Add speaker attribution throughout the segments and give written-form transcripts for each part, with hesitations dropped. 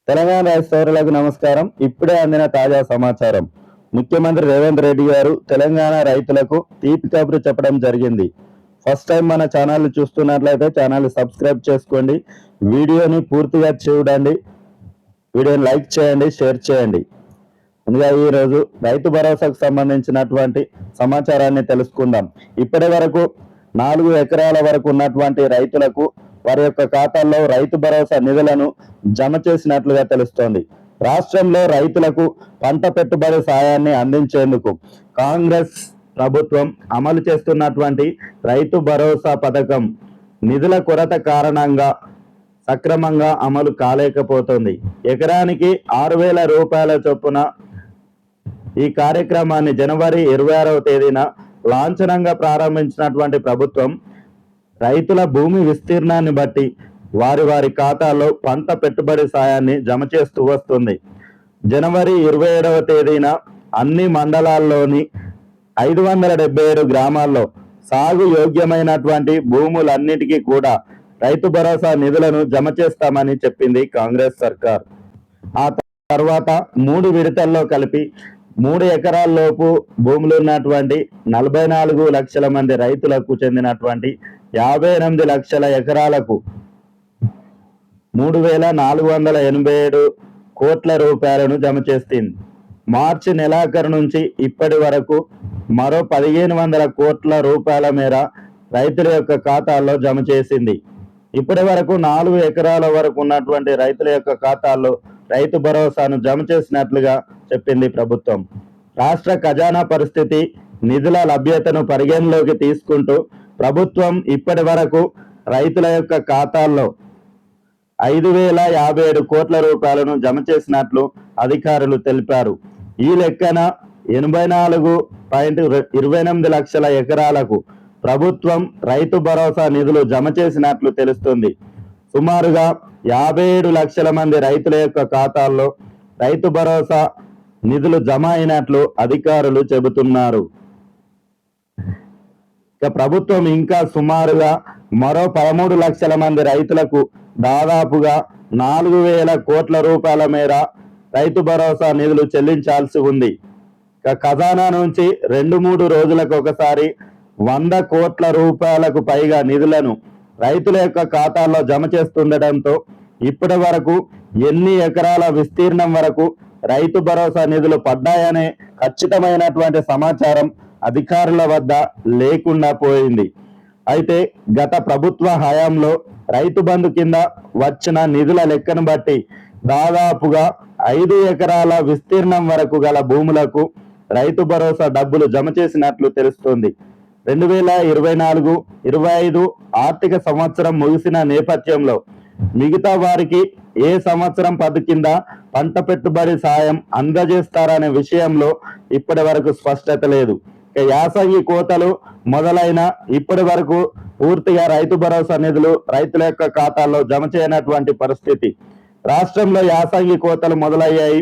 Speaker 1: తెలంగాణ రాష్ట్ర సౌరులకు నమస్కారం. ఇప్పుడే అందిన తాజా సమాచారం. ముఖ్యమంత్రి రేవంత్ రెడ్డి గారు తెలంగాణ రైతులకు తీపి కబురు చెప్పడం జరిగింది. ఫస్ట్ టైం మన ఛానల్ చూస్తున్నట్లయితే ఛానల్ సబ్స్క్రైబ్ చేసుకోండి, వీడియోని పూర్తిగా చూడండి, వీడియోని లైక్ చేయండి, షేర్ చేయండి. ముందుగా ఈరోజు రైతు భరోసాకు సంబంధించినటువంటి సమాచారాన్ని తెలుసుకుందాం. ఇప్పటి వరకు 4 ఎకరాల వరకు ఉన్నటువంటి రైతులకు వారి యొక్క ఖాతాల్లో రైతు భరోసా నిధులను జమ చేసినట్లుగా తెలుస్తోంది. రాష్ట్రంలో రైతులకు పంట పెట్టుబడి సాయాన్ని అందించేందుకు కాంగ్రెస్ ప్రభుత్వం అమలు చేస్తున్నటువంటి రైతు భరోసా పథకం నిధుల కొరత కారణంగా సక్రమంగా అమలు కాలేకపోతుంది. ఎకరానికి 6,000 రూపాయల చొప్పున ఈ కార్యక్రమాన్ని జనవరి 26వ తేదీన లాంఛనంగా ప్రారంభించినటువంటి ప్రభుత్వం రైతుల భూమి విస్తీర్ణాన్ని బట్టి వారి ఖాతాల్లో పంట పెట్టుబడి సాయాన్ని జమ చేస్తూ వస్తుంది. జనవరి 27వ తేదీన అన్ని మండలాల్లోని 577 గ్రామాల్లో సాగు యోగ్యమైనటువంటి భూములన్నిటికీ కూడా రైతు భరోసా నిధులను జమ చేస్తామని చెప్పింది కాంగ్రెస్ సర్కార్. ఆ తర్వాత 3 విడతల్లో కలిపి 3 ఎకరాల్లోపు భూములు ఉన్నటువంటి 44 లక్షల మంది రైతులకు చెందినటువంటి 58 లక్షల ఎకరాలకు 3,487 కోట్ల రూపాయలను జమ చేస్తుంది. మార్చి నెలాఖరు నుంచి ఇప్పటి వరకు మరో 1,500 కోట్ల రూపాయల మేర రైతుల యొక్క ఖాతాల్లో జమ చేసింది. ఇప్పటి వరకు 4 ఎకరాల వరకు ఉన్నటువంటి రైతుల యొక్క ఖాతాల్లో రైతు భరోసాను జమ చేసినట్లుగా చెప్పింది ప్రభుత్వం. రాష్ట్ర ఖజానా పరిస్థితి, నిధుల లభ్యతను పరిగణలోకి తీసుకుంటూ ప్రభుత్వం ఇప్పటి వరకు రైతుల యొక్క ఖాతాల్లో 5,057 కోట్ల రూపాయలను జమ చేసినట్లు అధికారులు తెలిపారు. ఈ లెక్కన 84.28 లక్షల ఎకరాలకు ప్రభుత్వం రైతు భరోసా నిధులు జమ చేసినట్లు తెలుస్తుంది. సుమారుగా 57 లక్షల మంది రైతుల యొక్క ఖాతాల్లో రైతు భరోసా నిధులు జమ అయినట్లు అధికారులు చెబుతున్నారు. ఇక ప్రభుత్వం ఇంకా సుమారుగా మరో 13 లక్షల మంది రైతులకు దాదాపుగా 4,000 కోట్ల రూపాయల మేర రైతు భరోసా నిధులు చెల్లించాల్సి ఉంది. ఇక ఖజానా నుంచి 2-3 రోజులకు ఒకసారి 100 కోట్ల రూపాయలకు పైగా నిధులను రైతుల యొక్క ఖాతాల్లో జమ చేస్తుండటంతో ఇప్పటి వరకు ఎన్ని ఎకరాల విస్తీర్ణం వరకు రైతు భరోసా నిధులు పడ్డాయనే ఖచ్చితమైనటువంటి సమాచారం అధికారుల వద్ద లేకుండా పోయింది. అయితే గత ప్రభుత్వ హయాంలో రైతు బంధు కింద వచ్చిన నిధుల లెక్కను బట్టి దాదాపుగా 5 ఎకరాల విస్తీర్ణం వరకు గల భూములకు రైతు భరోసా డబ్బులు జమ చేసినట్లు తెలుస్తోంది. 2024-25 ఆర్థిక సంవత్సరం ముగిసిన నేపథ్యంలో మిగతా వారికి ఏ సంవత్సరం పద్దు కింద పంట పెట్టుబడి సాయం అందజేస్తారనే విషయంలో ఇప్పటి వరకు స్పష్టత లేదు. యాసంగి కోతలు మొదలైన ఇప్పటి వరకు పూర్తిగా రైతు భరోసా నిధులు రైతుల యొక్క ఖాతాల్లో జమ చేయనటువంటి పరిస్థితి. రాష్ట్రంలో యాసంగి కోతలు మొదలయ్యాయి.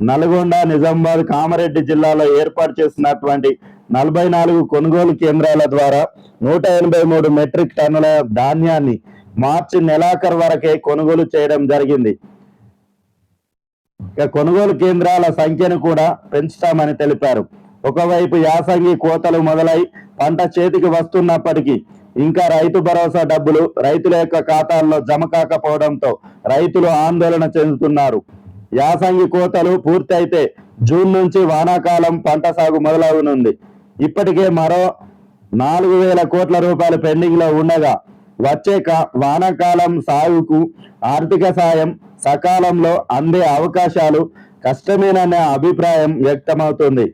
Speaker 1: నల్గొండ, నిజామాబాద్, కామారెడ్డి జిల్లాలో ఏర్పాటు చేసినటువంటి 44 కొనుగోలు కేంద్రాల ద్వారా 183 మెట్రిక్ టన్నుల ధాన్యాన్ని మార్చి నెలాఖరు వరకే కొనుగోలు చేయడం జరిగింది. ఇక కొనుగోలు కేంద్రాల సంఖ్యను కూడా పెంచుతామని తెలిపారు. ఒకవైపు యాసంగి కోతలు మొదలై పంట చేతికి వస్తున్నప్పటికీ ఇంకా రైతు భరోసా డబ్బులు రైతుల యొక్క ఖాతాల్లో జమ కాకపోవడంతో రైతులు ఆందోళన చెందుతున్నారు. యాసంగి కోతలు పూర్తయితే జూన్ నుంచి వానాకాలం పంట సాగు మొదలవనుంది. ఇప్పటికే మరో 4,000 కోట్ల రూపాయలు పెండింగ్ లో ఉండగా వచ్చే వానాకాలం సాగుకు ఆర్థిక సాయం సకాలంలో అందే అవకాశాలు కష్టమేననే అభిప్రాయం వ్యక్తమవుతుంది.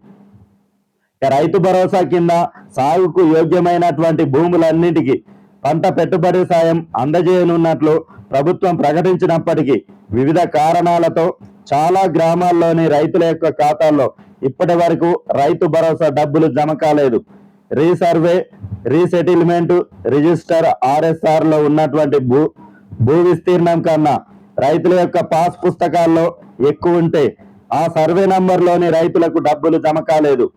Speaker 1: రైతు భరోసా కింద సాగుకు యోగ్యమైనటువంటి భూములన్నింటికి పంట పెట్టుబడి సాయం అందజేయనున్నట్లు ప్రభుత్వం ప్రకటించినప్పటికీ వివిధ కారణాలతో చాలా గ్రామాల్లోని రైతుల యొక్క ఖాతాల్లో ఇప్పటి వరకు రైతు భరోసా డబ్బులు జమ కాలేదు. రీసర్వే, రీసెటిల్మెంట్ రిజిస్టర్ RSR లో ఉన్నటువంటి భూ విస్తీర్ణం కన్నా రైతుల యొక్క పాస్ పుస్తకాల్లో ఎక్కువ ఉంటే ఆ సర్వే నంబర్లోని రైతులకు డబ్బులు జమ కాలేదు.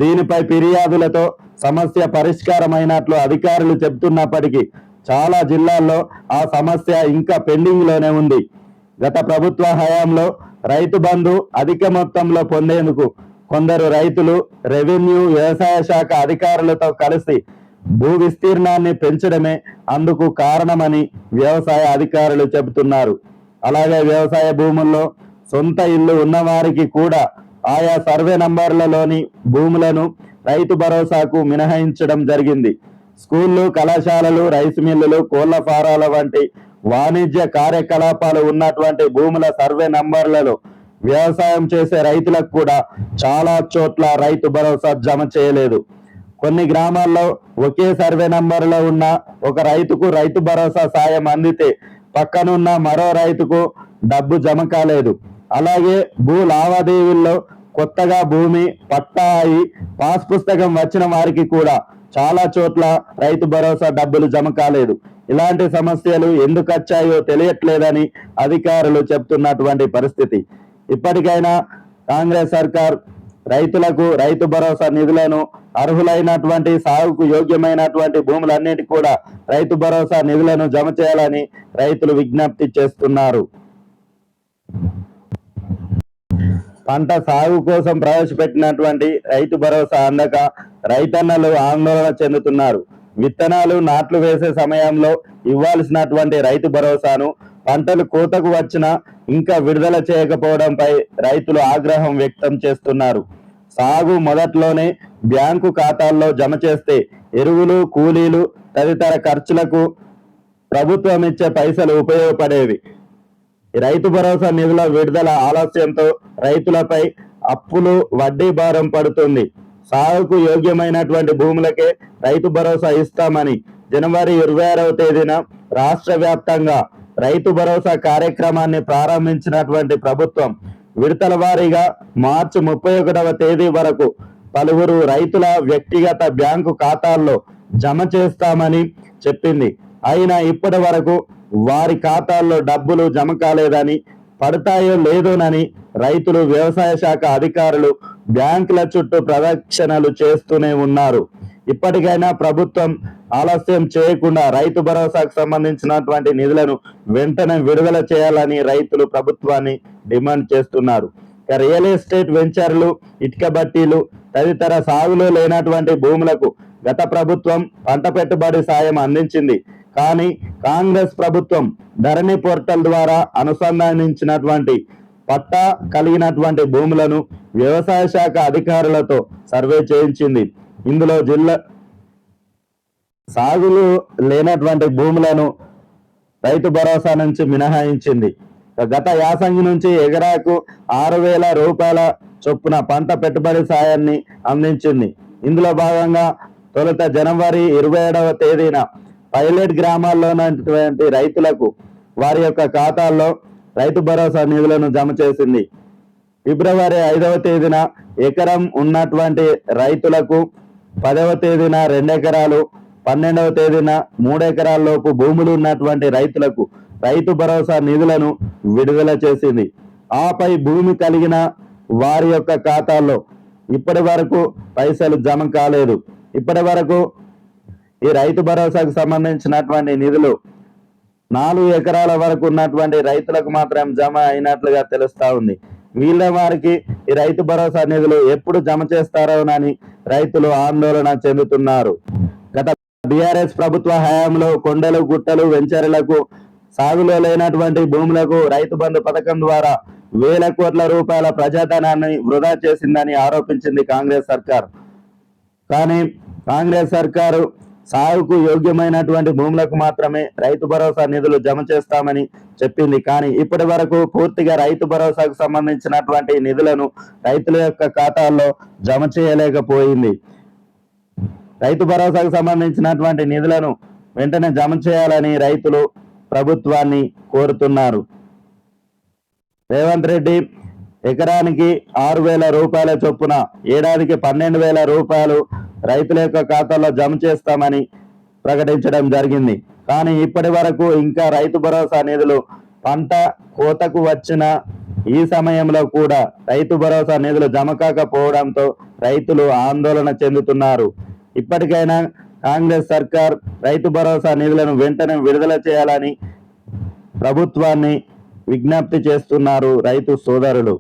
Speaker 1: దీనిపై ఫిర్యాదులతో సమస్య పరిష్కారమైనట్లు అధికారులు చెబుతున్నప్పటికీ చాలా జిల్లాల్లో ఆ సమస్య ఇంకా పెండింగ్ లోనే ఉంది. గత ప్రభుత్వ హయాంలో రైతు బంధు అధిక మొత్తంలో పొందేందుకు కొందరు రైతులు రెవెన్యూ వ్యవసాయ శాఖ అధికారులతో కలిసి భూ విస్తీర్ణాన్ని పెంచడమే అందుకు కారణమని వ్యవసాయ అధికారులు చెబుతున్నారు. అలాగే వ్యవసాయ భూముల్లో సొంత ఇల్లు ఉన్నవారికి కూడా ఆయా సర్వే నంబర్లలోని భూములను రైతు భరోసాకు మినహాయించడం జరిగింది. స్కూళ్లు, కళాశాలలు, రైస్ మిల్లులు, కోళ్ల ఫారాల వంటి వాణిజ్య కార్యకలాపాలు ఉన్నటువంటి భూముల సర్వే నంబర్లలో వ్యవసాయం చేసే రైతులకు కూడా చాలా చోట్ల రైతు భరోసా జమ చేయలేదు. కొన్ని గ్రామాల్లో ఒకే సర్వే నంబర్లో ఉన్న ఒక రైతుకు రైతు భరోసా సాయం అందితే పక్కనున్న మరో రైతుకు డబ్బు జమ కాలేదు. అలాగే భూ లావాదేవీల్లో కొత్తగా భూమి పట్టా అయి పాస్ పుస్తకం వచ్చిన వారికి కూడా చాలా చోట్ల రైతు భరోసా డబ్బులు జమ కాలేదు. ఇలాంటి సమస్యలు ఎందుకు వచ్చాయో తెలియట్లేదని అధికారులు చెప్తున్నటువంటి పరిస్థితి. ఇప్పటికైనా కాంగ్రెస్ సర్కార్ రైతులకు రైతు భరోసా నిధులను అర్హులైనటువంటి సాగుకు యోగ్యమైనటువంటి భూములన్నిటి కూడా రైతు భరోసా నిధులను జమ చేయాలని రైతులు విజ్ఞప్తి చేస్తున్నారు. పంట సాగు కోసం ప్రవేశపెట్టినటువంటి రైతు భరోసా అందక రైతన్నలు ఆందోళన చెందుతున్నారు. విత్తనాలు నాట్లు వేసే సమయంలో ఇవ్వాల్సినటువంటి రైతు భరోసాను పంటలు కోతకు వచ్చినా ఇంకా విడుదల చేయకపోవడంపై రైతులు ఆగ్రహం వ్యక్తం చేస్తున్నారు. సాగు మొదట్లోనే బ్యాంకు ఖాతాల్లో జమ చేస్తే ఎరువులు, కూలీలు తదితర ఖర్చులకు ప్రభుత్వం ఇచ్చే పైసలు ఉపయోగపడేవి. రైతు భరోసా నిధుల విడుదల ఆలస్యంతో రైతులపై అప్పులు, వడ్డీ భారం పడుతుంది. సాగుకు యోగ్యమైనటువంటి భూములకే రైతు భరోసా ఇస్తామని జనవరి 26వ తేదీన రాష్ట్ర వ్యాప్తంగా రైతు భరోసా కార్యక్రమాన్ని ప్రారంభించినటువంటి ప్రభుత్వం విడతల వారీగా మార్చి 31వ తేదీ వరకు పలువురు రైతుల వ్యక్తిగత బ్యాంకు ఖాతాల్లో జమ చేస్తామని చెప్పింది. అయినా ఇప్పటి వరకు వారి ఖాతాల్లో డబ్బులు జమ కాలేదని, పడతాయో లేదోనని రైతులు వ్యవసాయ శాఖ అధికారులు బ్యాంకుల చుట్టూ ప్రదక్షిణలు చేస్తూనే ఉన్నారు. ఇప్పటికైనా ప్రభుత్వం ఆలస్యం చేయకుండా రైతు భరోసాకు సంబంధించినటువంటి నిధులను వెంటనే విడుదల చేయాలని రైతులు ప్రభుత్వాన్ని డిమాండ్ చేస్తున్నారు. రియల్ ఎస్టేట్ వెంచర్లు, ఇటుక బట్టీలు తదితర సాగులో లేనటువంటి భూములకు గత ప్రభుత్వం పంట పెట్టుబడి సాయం అందించింది. కానీ కాంగ్రెస్ ప్రభుత్వం ధరణి పోర్టల్ ద్వారా అనుసంధానించినటువంటి పట్టా కలిగినటువంటి భూములను వ్యవసాయ శాఖ అధికారులతో సర్వే చేయించింది. ఇందులో జిల్లా సాగులు లేనటువంటి భూములను రైతు భరోసా నుంచి మినహాయించింది. గత యాసంగి నుంచి ఎకరాకు 6,000 రూపాయల చొప్పున పంట పెట్టుబడి సాయాన్ని అందించింది. ఇందులో భాగంగా తొలుత జనవరి 27వ తేదీన పైలట్ గ్రామాల్లోనటువంటి రైతులకు వారి యొక్క ఖాతాల్లో రైతు భరోసా నిధులను జమ చేసింది. ఫిబ్రవరి 5వ తేదీన ఎకరం ఉన్నటువంటి రైతులకు, 10వ తేదీన 2 ఎకరాలు, 12వ తేదీన 3 ఎకరాల లోపు భూములు ఉన్నటువంటి రైతులకు రైతు భరోసా నిధులను విడుదల చేసింది. ఆపై భూమి కలిగిన వారి యొక్క ఖాతాల్లో ఇప్పటి వరకు పైసలు జమ కాలేదు. ఇప్పటి వరకు ఈ రైతు భరోసాకు సంబంధించినటువంటి నిధులు 4 ఎకరాల వరకు ఉన్నటువంటి రైతులకు మాత్రం జమ అయినట్లుగా తెలుస్తా ఉంది. వీళ్ళ వారికి ఈ రైతు భరోసా నిధులు ఎప్పుడు జమ చేస్తారోనని రైతులు ఆందోళన చెందుతున్నారు. గత బీఆర్ఎస్ ప్రభుత్వ హయాంలో కొండలు, గుట్టలు, వెంచర్లకు, సాగులో లేనటువంటి భూములకు రైతు బంధు పథకం ద్వారా వేల కోట్ల రూపాయల ప్రజాధనాన్ని వృధా చేసిందని ఆరోపించింది కాంగ్రెస్ సర్కార్. కానీ కాంగ్రెస్ సర్కారు సాగుకు యోగ్యమైనటువంటి భూములకు మాత్రమే రైతు భరోసా నిధులు జమ చేస్తామని చెప్పింది. కానీ ఇప్పటి వరకు పూర్తిగా రైతు భరోసాకు సంబంధించినటువంటి నిధులను రైతుల యొక్క ఖాతాల్లో జమ చేయలేకపోయింది. రైతు భరోసాకు సంబంధించినటువంటి నిధులను వెంటనే జమ చేయాలని రైతులు ప్రభుత్వాన్ని కోరుతున్నారు. రేవంత్ రెడ్డి ఎకరానికి 6,000 రూపాయల చొప్పున ఏడాదికి 12,000 రూపాయలు రైతుల యొక్క ఖాతాలో జమ చేస్తామని ప్రకటించడం జరిగింది. కానీ ఇప్పటి వరకు ఇంకా రైతు భరోసా నిధులు పంట కోతకు వచ్చిన ఈ సమయంలో కూడా రైతు భరోసా నిధులు జమ కాకపోవడంతో రైతులు ఆందోళన చెందుతున్నారు. ఇప్పటికైనా కాంగ్రెస్ సర్కార్ రైతు భరోసా నిధులను వెంటనే విడుదల చేయాలని ప్రభుత్వాన్ని విజ్ఞప్తి చేస్తున్నారు రైతు సోదరులు.